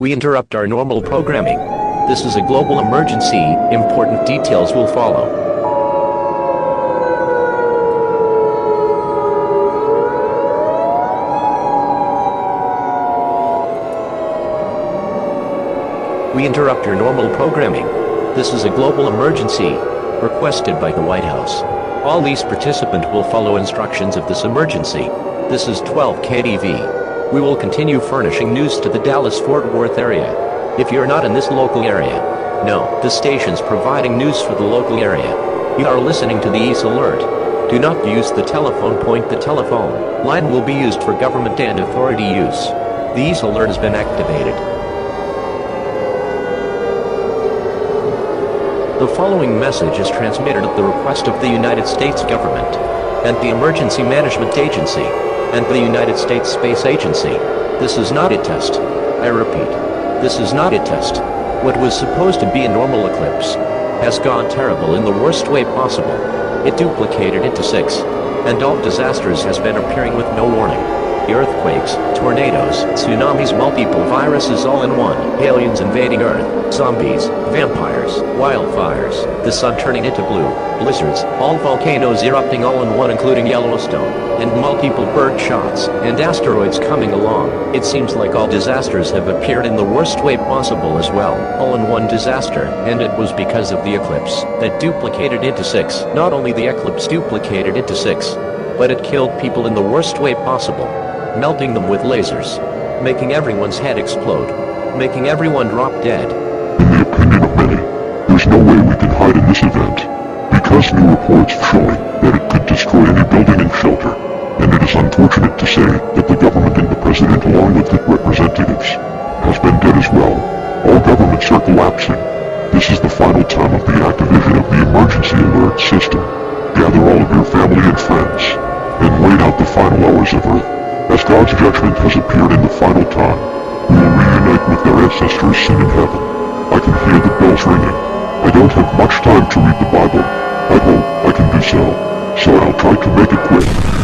We interrupt our normal programming. This is a global emergency. Important details will follow. We interrupt your normal programming. This is a global emergency, requested by the White House. All these participants will follow instructions of this emergency. This is 12 KDV. We will continue furnishing news to the Dallas-Fort Worth area. If you're not in this local area, no, the station's providing news for the local area. You are listening to the EAS alert. Do not use the telephone point. The telephone line will be used for government and authority use. The EAS alert has been activated. The following message is transmitted at the request of the United States government, and the Emergency Management Agency, and the United States Space Agency. This is not a test. I repeat, this is not a test. What was supposed to be a normal eclipse has gone terrible in the worst way possible. It duplicated into 6, and all disasters has been appearing with no warning. Earthquakes, tornadoes, tsunamis, multiple viruses all in one, aliens invading Earth, zombies, vampires, wildfires, the sun turning into blue, blizzards, all volcanoes erupting all in one including Yellowstone, and multiple bird shots, and asteroids coming along. It seems like all disasters have appeared in the worst way possible as well, all in one disaster, and it was because of the eclipse that duplicated into 6. Not only the eclipse duplicated into 6, but it killed people in the worst way possible, melting them with lasers, making everyone's head explode, making everyone drop dead. In the opinion of many, there's no way we can hide in this event, because new reports showing that it could destroy any building and shelter, and it is unfortunate to say that the government and the president along with the representatives has been dead as well. All governments are collapsing. This is the final time of the activation of the emergency alert system. Gather all of your family and friends, and wait out the final hours of Earth. As God's judgment has appeared in the final time, we will reunite with their ancestors seen in heaven. I can hear the bells ringing. I don't have much time to read the Bible. I hope I can do so I'll try to make it quick.